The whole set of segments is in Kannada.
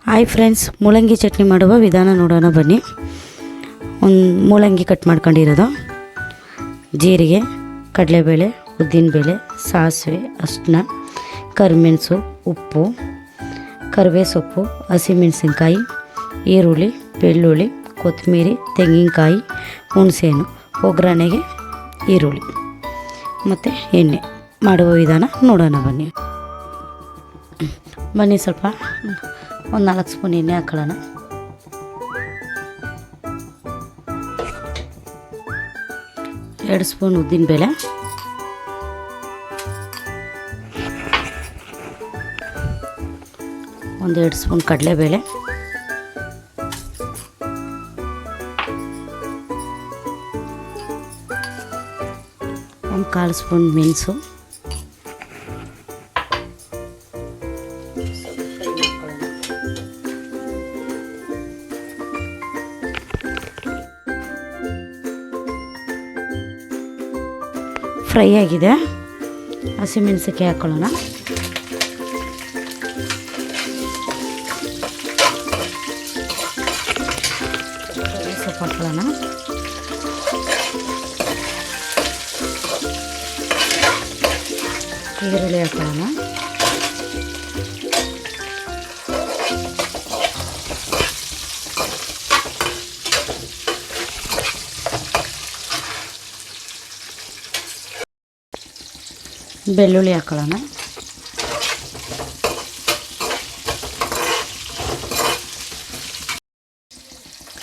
ಹಾಯ್ ಫ್ರೆಂಡ್ಸ್, ಮೂಲಂಗಿ ಚಟ್ನಿ ಮಾಡುವ ವಿಧಾನ ನೋಡೋಣ ಬನ್ನಿ. ಒಂದು ಮೂಲಂಗಿ ಕಟ್ ಮಾಡ್ಕೊಂಡಿರೋದು, ಜೀರಿಗೆ, ಕಡಲೆಬೇಳೆ, ಉದ್ದಿನಬೇಳೆ, ಸಾಸಿವೆ, ಅರಿಶಿನ, ಕರಿಮೆಣಸು, ಉಪ್ಪು, ಕರಿಬೇವು ಸೊಪ್ಪು, ಹಸಿಮೆಣಸಿನ್ಕಾಯಿ, ಈರುಳ್ಳಿ, ಬೆಳ್ಳುಳ್ಳಿ, ಕೊತ್ತಂಬರಿ, ತೆಂಗಿನಕಾಯಿ, ಹುಣಸೆಹಣ್ಣು, ಒಗ್ಗರಣೆಗೆ ಈರುಳ್ಳಿ ಮತ್ತು ಎಣ್ಣೆ. ಮಾಡುವ ವಿಧಾನ ನೋಡೋಣ ಬನ್ನಿ. ಸ್ವಲ್ಪ ಒಂದು 4 ಸ್ಪೂನ್ ಎಣ್ಣೆ ಹಾಕೊಳ್ಳೋಣ. ಎರಡು ಸ್ಪೂನ್ ಉದ್ದಿನಬೇಳೆ, ಒಂದು 2 ಸ್ಪೂನ್ ಕಡಲೆಬೇಳೆ, ಒಂದು 1/4 ಸ್ಪೂನ್ ಮೆಣಸು, ಫ್ರೈ ಆಗಿದೆ. ಹಸಿಮೆಣಸಿನ್ಕಾಯಿ ಹಾಕೊಳ್ಳೋಣ. ಸೊಪ್ಪು ಹಾಕೊಳ್ಳೋಣ. ಈರುಳ್ಳಿ ಹಾಕೊಳ್ಳೋಣ. ಬೆಳ್ಳುಳ್ಳಿ ಹಾಕೊಳ್ಳೋಣ.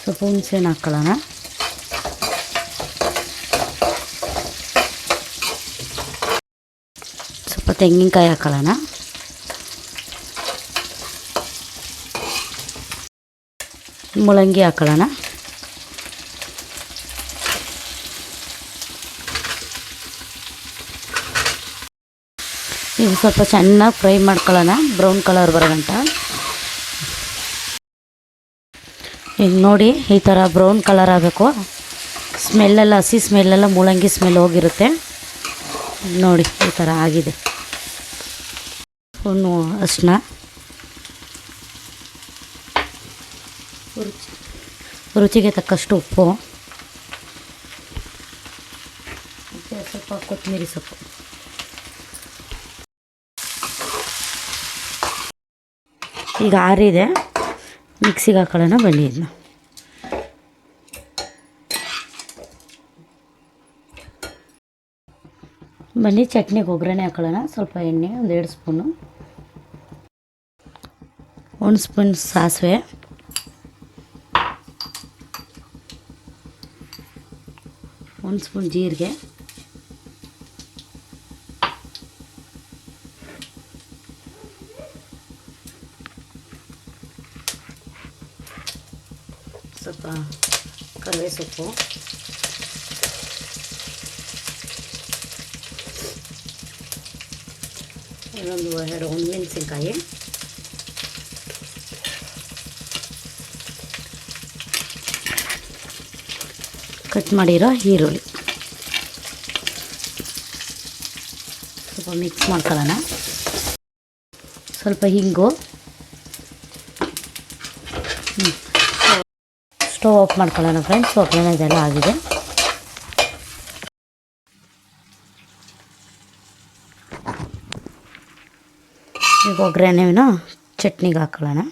ಸ್ವಲ್ಪ ಹುಣಸೆಹಣ್ಣು ಹಾಕೊಳ್ಳೋಣ. ಸ್ವಲ್ಪ ತೆಂಗಿನಕಾಯಿ ಹಾಕೊಳ್ಳೋಣ. ಮೂಲಂಗಿ ಹಾಕೊಳ್ಳೋಣ. ಇದು ಸ್ವಲ್ಪ ಚೆನ್ನಾಗಿ ಫ್ರೈ ಮಾಡ್ಕೊಳ್ಳೋಣ, ಬ್ರೌನ್ ಕಲರ್ ಬರೋಗಂಟ. ಈಗ ನೋಡಿ, ಈ ಥರ ಬ್ರೌನ್ ಕಲರ್ ಆಗಬೇಕು. ಸ್ಮೆಲ್ಲೆಲ್ಲ, ಹಸಿ ಸ್ಮೆಲ್ಲೆಲ್ಲ ಮೂಲಂಗಿ ಸ್ಮೆಲ್ ಹೋಗಿರುತ್ತೆ. ನೋಡಿ, ಈ ಥರ ಆಗಿದೆ. ಸ್ಪೂನು ಅರಿಶಿನ, ರುಚಿಗೆ ತಕ್ಕಷ್ಟು ಉಪ್ಪು, ಮತ್ತು ಸ್ವಲ್ಪ ಕೊತ್ತಂಬರಿ ಸೊಪ್ಪು. ಈಗ ಆರಿದೆ, ಮಿಕ್ಸಿಗೆ ಹಾಕೊಳ್ಳೋಣ ಬನ್ನಿ. ಇದನ್ನ ಬನ್ನಿ, ಚಟ್ನಿಗೆ ಒಗ್ಗರಣೆ ಹಾಕೊಳ್ಳೋಣ. ಸ್ವಲ್ಪ ಎಣ್ಣೆ, ಒಂದು 2 ಸ್ಪೂನು, 1 ಸ್ಪೂನ್ ಸಾಸಿವೆ, 1 ಸ್ಪೂನ್ ಜೀರಿಗೆ, ಸ್ವಲ್ಪ ಕರಿಬೇವು ಸೊಪ್ಪು, ಇನ್ನೊಂದು 2 ಒಣಮೆಣಸಿನ್ಕಾಯಿ, ಕಟ್ ಮಾಡಿರೋ ಈರುಳ್ಳಿ. ಸ್ವಲ್ಪ ಮಿಕ್ಸ್ ಮಾಡ್ಕೊಳ್ಳೋಣ. ಸ್ವಲ್ಪ ಹಿಂಗು. ಸ್ಟವ್ ಆಫ್ ಮಾಡ್ಕೊಳ್ಳೋಣ ಫ್ರೆಂಡ್ಸ್. ಒಗ್ಗರಣೆ ಇದೆಲ್ಲ ಆಗಿದೆ. ಈಗ ಒಗ್ಗರಣೆನ ಚಟ್ನಿಗೆ ಹಾಕೊಳ್ಳೋಣ.